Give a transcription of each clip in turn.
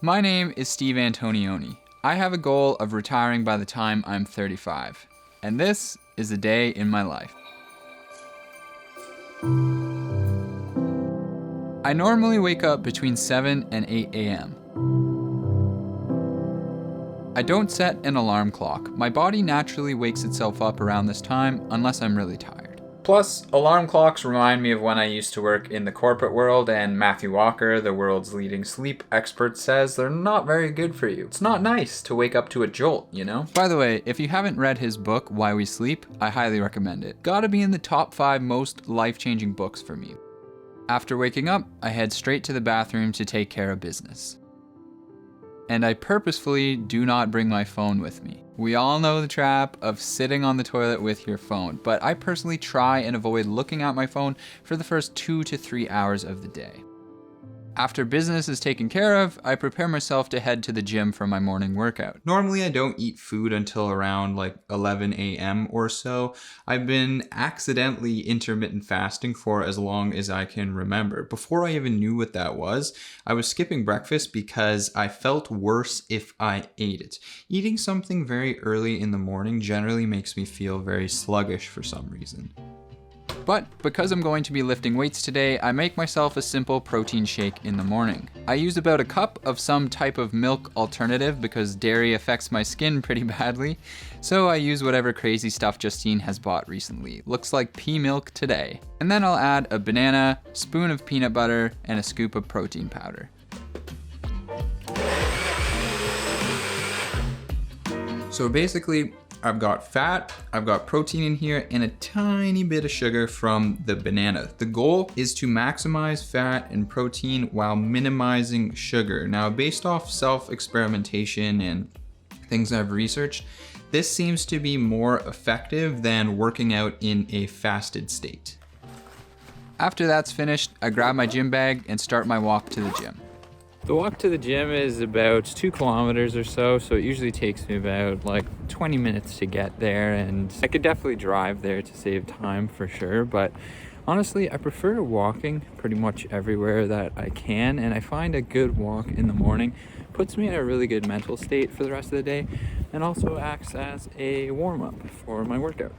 My name is Steve Antonioni. I have a goal of retiring by the time I'm 35, and this is a day in my life. I normally wake up between 7 and 8 a.m. I don't set an alarm clock. My body naturally wakes itself up around this time unless I'm really tired. Plus, alarm clocks remind me of when I used to work in the corporate world, and Matthew Walker, the world's leading sleep expert, says they're not very good for you. It's not nice to wake up to a jolt, you know? By the way, if you haven't read his book, Why We Sleep, I highly recommend it. Gotta be in the top 5 most life-changing books for me. After waking up, I head straight to the bathroom to take care of business. And I purposefully do not bring my phone with me. We all know the trap of sitting on the toilet with your phone, but I personally try and avoid looking at my phone for the first 2 to 3 hours of the day. After business is taken care of, I prepare myself to head to the gym for my morning workout. Normally I don't eat food until around 11 a.m. or so. I've been accidentally intermittent fasting for as long as I can remember. Before I even knew what that was, I was skipping breakfast because I felt worse if I ate it. Eating something very early in the morning generally makes me feel very sluggish for some reason. But because I'm going to be lifting weights today, I make myself a simple protein shake in the morning. I use about a cup of some type of milk alternative because dairy affects my skin pretty badly. So I use whatever crazy stuff Justine has bought recently. Looks like pea milk today. And then I'll add a banana, spoon of peanut butter, and a scoop of protein powder. So basically, I've got fat, I've got protein in here, and a tiny bit of sugar from the banana. The goal is to maximize fat and protein while minimizing sugar. Now, based off self-experimentation and things I've researched, this seems to be more effective than working out in a fasted state. After that's finished, I grab my gym bag and start my walk to the gym. The walk to the gym is about 2 kilometers or so it usually takes me about 20 minutes to get there, and I could definitely drive there to save time for sure, but honestly, I prefer walking pretty much everywhere that I can, and I find a good walk in the morning puts me in a really good mental state for the rest of the day and also acts as a warm-up for my workout.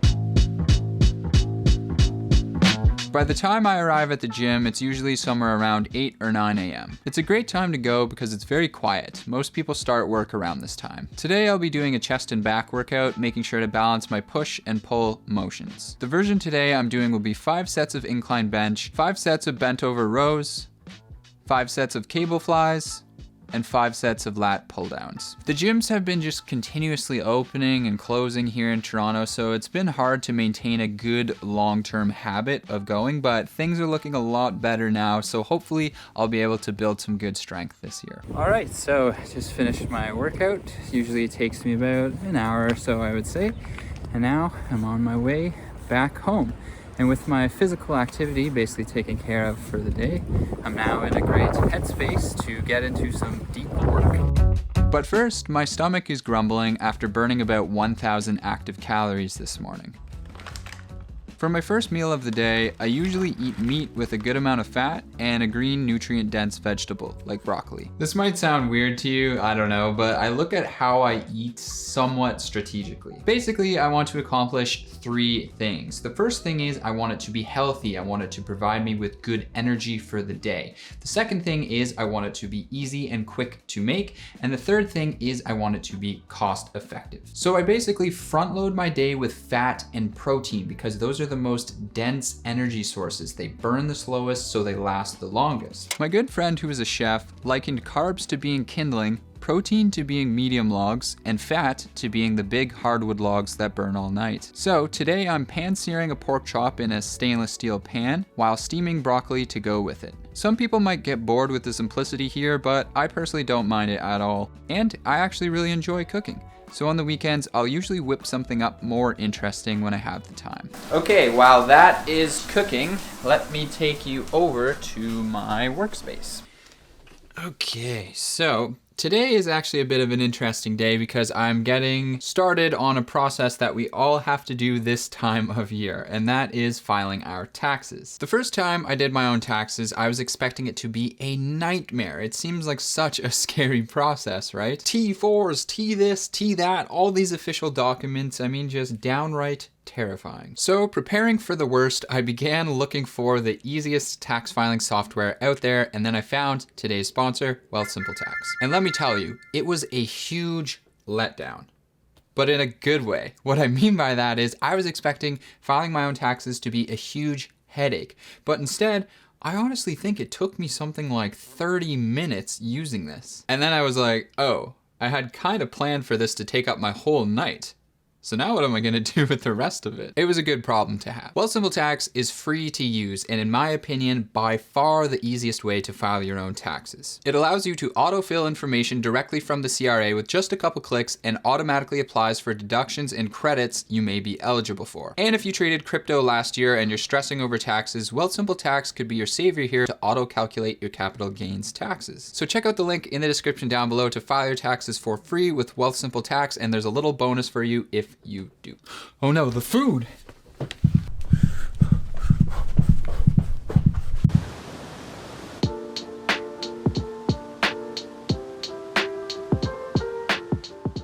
By the time I arrive at the gym, it's usually somewhere around 8 or 9 a.m. It's a great time to go because it's very quiet. Most people start work around this time. Today I'll be doing a chest and back workout, making sure to balance my push and pull motions. The version today I'm doing will be 5 sets of incline bench, 5 sets of bent over rows, 5 sets of cable flies, and 5 sets of lat pull downs. The gyms have been just continuously opening and closing here in Toronto, so it's been hard to maintain a good long-term habit of going, but things are looking a lot better now, so hopefully I'll be able to build some good strength this year. All right, so just finished my workout. Usually it takes me about an hour or so, I would say, and now I'm on my way back home. And with my physical activity basically taken care of for the day, I'm now in a great headspace to get into some deep work. But first, my stomach is grumbling after burning about 1,000 active calories this morning. For my first meal of the day, I usually eat meat with a good amount of fat and a green nutrient-dense vegetable, like broccoli. This might sound weird to you, I don't know, but I look at how I eat somewhat strategically. Basically, I want to accomplish 3 things. The first thing is I want it to be healthy. I want it to provide me with good energy for the day. The second thing is I want it to be easy and quick to make. And the third thing is I want it to be cost effective. So I basically front load my day with fat and protein because those are the most dense energy sources. They burn the slowest, so they last the longest. My good friend who is a chef likened carbs to being kindling, protein to being medium logs, and fat to being the big hardwood logs that burn all night. So today I'm pan-searing a pork chop in a stainless steel pan while steaming broccoli to go with it. Some people might get bored with the simplicity here, but I personally don't mind it at all, and I actually really enjoy cooking. So on the weekends, I'll usually whip something up more interesting when I have the time. Okay, while that is cooking, let me take you over to my workspace. Okay, so Today is actually a bit of an interesting day because I'm getting started on a process that we all have to do this time of year, and that is filing our taxes. The first time I did my own taxes, I was expecting it to be a nightmare. It seems like such a scary process, right? T4s, T this, T that, all these official documents, I mean, just downright terrifying. So preparing for the worst, I began looking for the easiest tax filing software out there, and then I found today's sponsor, Wealthsimple Tax. And let me tell you, it was a huge letdown, but in a good way. What I mean by that is I was expecting filing my own taxes to be a huge headache, but instead, I honestly think it took me something like 30 minutes using this. And then I was like, oh, I had kind of planned for this to take up my whole night. So now what am I gonna do with the rest of it? It was a good problem to have. Wealthsimple Tax is free to use, and in my opinion, by far the easiest way to file your own taxes. It allows you to autofill information directly from the CRA with just a couple clicks and automatically applies for deductions and credits you may be eligible for. And if you traded crypto last year and you're stressing over taxes, Wealthsimple Tax could be your savior here to auto-calculate your capital gains taxes. So check out the link in the description down below to file your taxes for free with Wealthsimple Tax, and there's a little bonus for you if you do. Oh no, the food!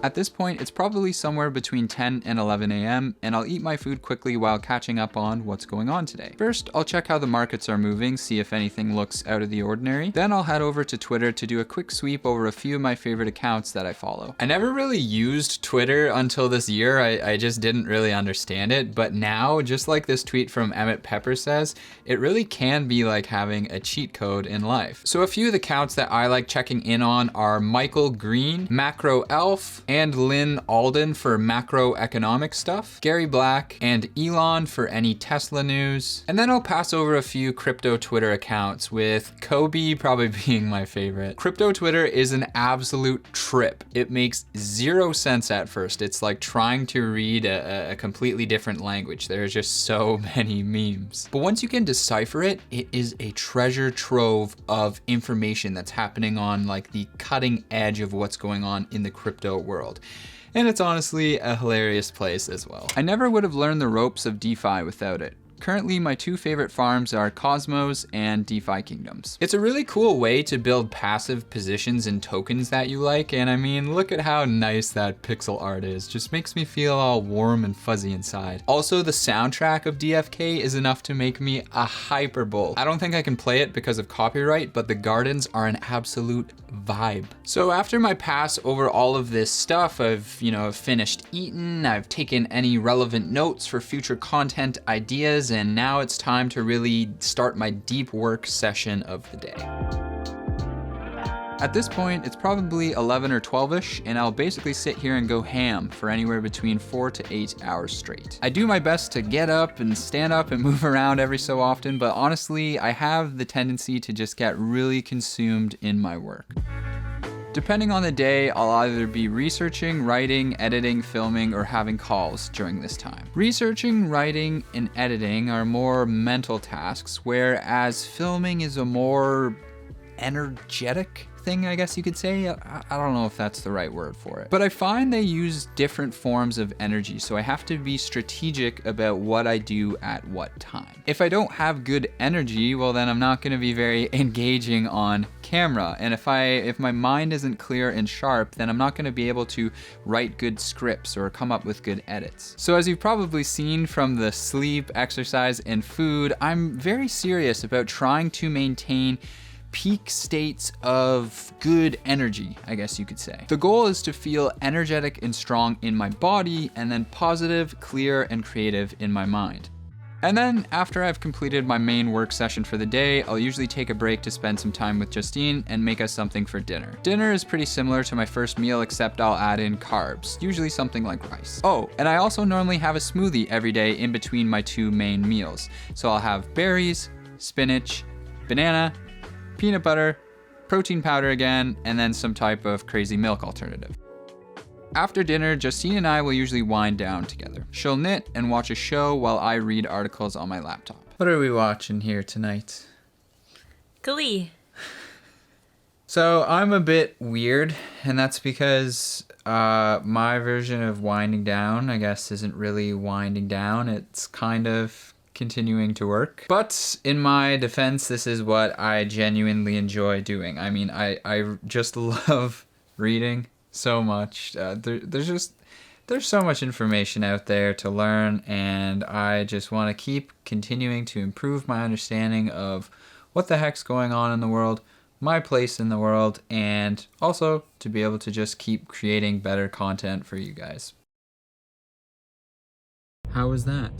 At this point, it's probably somewhere between 10 and 11 a.m., and I'll eat my food quickly while catching up on what's going on today. First, I'll check how the markets are moving, see if anything looks out of the ordinary. Then I'll head over to Twitter to do a quick sweep over a few of my favorite accounts that I follow. I never really used Twitter until this year. I just didn't really understand it, but now, just like this tweet from Emmett Pepper says, it really can be like having a cheat code in life. So a few of the accounts that I like checking in on are Michael Green, Macro Elf, and Lynn Alden for macroeconomic stuff, Gary Black, and Elon for any Tesla news. And then I'll pass over a few crypto Twitter accounts, with Kobe probably being my favorite. Crypto Twitter is an absolute trip. It makes zero sense at first. It's like trying to read a completely different language. There's just so many memes. But once you can decipher it, it is a treasure trove of information that's happening on like the cutting edge of what's going on in the crypto world. And it's honestly a hilarious place as well. I never would have learned the ropes of DeFi without it. Currently, my two favorite farms are Cosmos and DeFi Kingdoms. It's a really cool way to build passive positions in tokens that you like, and I mean, look at how nice that pixel art is. Just makes me feel all warm and fuzzy inside. Also, the soundtrack of DFK is enough to make me a hyperbull. I don't think I can play it because of copyright, but the gardens are an absolute vibe. So after my pass over all of this stuff, I've finished eating, I've taken any relevant notes for future content ideas, and now it's time to really start my deep work session of the day. At this point, it's probably 11 or 12ish, and I'll basically sit here and go ham for anywhere between 4 to 8 hours straight. I do my best to get up and stand up and move around every so often, but honestly, I have the tendency to just get really consumed in my work. Depending on the day, I'll either be researching, writing, editing, filming, or having calls during this time. Researching, writing, and editing are more mental tasks, whereas filming is a more energetic thing, I guess you could say. I don't know if that's the right word for it. But I find they use different forms of energy, so I have to be strategic about what I do at what time. If I don't have good energy, well then I'm not gonna be very engaging on camera. And if my mind isn't clear and sharp, then I'm not gonna be able to write good scripts or come up with good edits. So as you've probably seen from the sleep, exercise, and food, I'm very serious about trying to maintain peak states of good energy, I guess you could say. The goal is to feel energetic and strong in my body, and then positive, clear, and creative in my mind. And then after I've completed my main work session for the day, I'll usually take a break to spend some time with Justine and make us something for dinner. Dinner is pretty similar to my first meal, except I'll add in carbs, usually something like rice. Oh, and I also normally have a smoothie every day in between my two main meals. So I'll have berries, spinach, banana, peanut butter, protein powder again, and then some type of crazy milk alternative. After dinner, Justine and I will usually wind down together. She'll knit and watch a show while I read articles on my laptop. What are we watching here tonight? Glee. So I'm a bit weird, and that's because my version of winding down, I guess, isn't really winding down. It's kind of continuing to work. But in my defense, this is what I genuinely enjoy doing. I mean, I just love reading so much. There's so much information out there to learn, and I just want to keep continuing to improve my understanding of what the heck's going on in the world, my place in the world, and also to be able to just keep creating better content for you guys. How was that?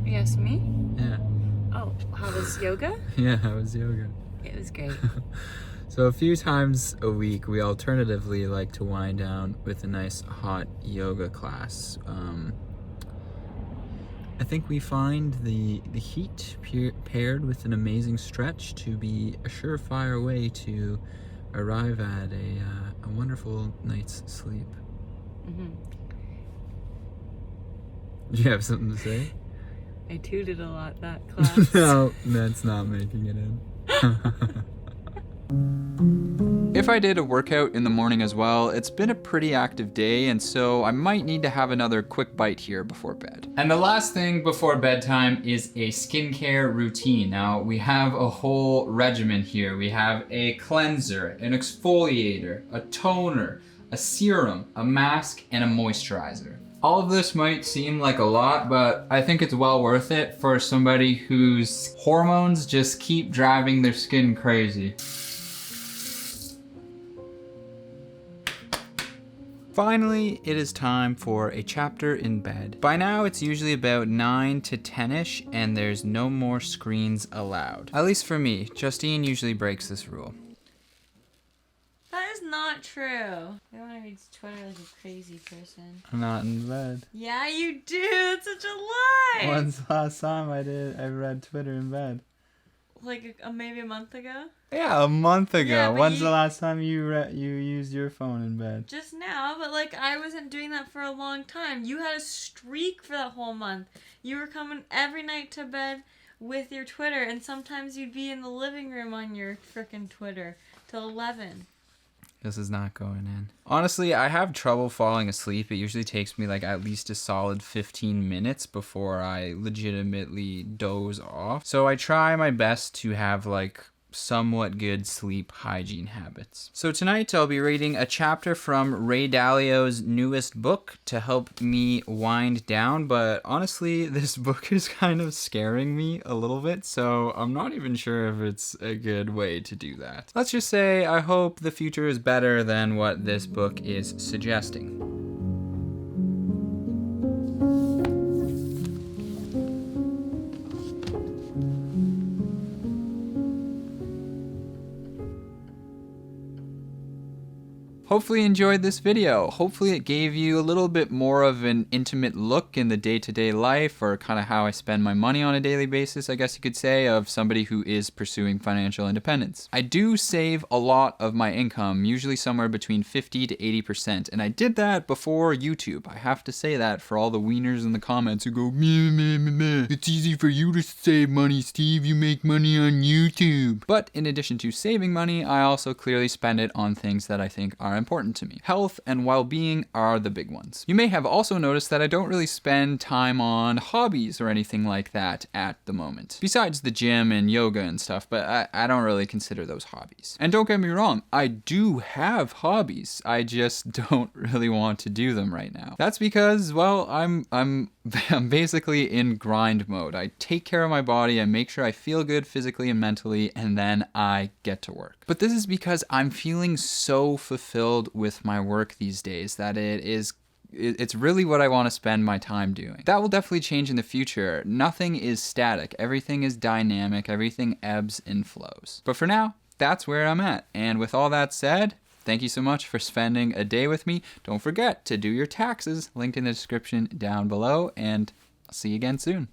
Yes, me? Yeah. Oh, how was yoga? Yeah, how was yoga? It was great. So a few times a week, we alternatively like to wind down with a nice hot yoga class. I think we find the heat paired with an amazing stretch to be a surefire way to arrive at a wonderful night's sleep. Mm-hmm. Do you have something to say? I tooted a lot that class. No, that's not making it in. If I did a workout in the morning as well, it's been a pretty active day, and so I might need to have another quick bite here before bed. And the last thing before bedtime is a skincare routine. Now, we have a whole regimen here. We have a cleanser, an exfoliator, a toner, a serum, a mask, and a moisturizer. All of this might seem like a lot, but I think it's well worth it for somebody whose hormones just keep driving their skin crazy. Finally, it is time for a chapter in bed. By now, it's usually about 9 to 10-ish, and there's no more screens allowed. At least for me. Justine usually breaks this rule. That is not true. I don't want to read Twitter like a crazy person. I'm not in bed. Yeah, you do. It's such a lie. When's the last time I read Twitter in bed? Like maybe a month ago? Yeah, a month ago. Yeah, When's the last time you used your phone in bed? Just now, but like I wasn't doing that for a long time. You had a streak for that whole month. You were coming every night to bed with your Twitter, and sometimes you'd be in the living room on your frickin' Twitter till 11. This is not going in. Honestly, I have trouble falling asleep. It usually takes me like at least a solid 15 minutes before I legitimately doze off. So I try my best to have like somewhat good sleep hygiene habits. So tonight I'll be reading a chapter from Ray Dalio's newest book to help me wind down, but honestly this book is kind of scaring me a little bit, so I'm not even sure if it's a good way to do that. Let's just say I hope the future is better than what this book is suggesting. Hopefully you enjoyed this video. Hopefully it gave you a little bit more of an intimate look in the day-to-day life, or kind of how I spend my money on a daily basis, I guess you could say, of somebody who is pursuing financial independence. I do save a lot of my income, usually somewhere between 50 to 80%, and I did that before YouTube. I have to say that for all the wieners in the comments who go, meh, meh, meh, meh. It's easy for you to save money, Steve. You make money on YouTube. But in addition to saving money, I also clearly spend it on things that I think are important to me. Health and well-being are the big ones. You may have also noticed that I don't really spend time on hobbies or anything like that at the moment. Besides the gym and yoga and stuff, but I don't really consider those hobbies. And don't get me wrong, I do have hobbies. I just don't really want to do them right now. That's because, well, I'm basically in grind mode. I take care of my body, I make sure I feel good physically and mentally, and then I get to work. But this is because I'm feeling so fulfilled with my work these days that it's really what I want to spend my time doing. That will definitely change in the future. Nothing is static. Everything is dynamic. Everything ebbs and flows. But for now, that's where I'm at. And with all that said, thank you so much for spending a day with me. Don't forget to do your taxes. Linked in the description down below, and I'll see you again soon.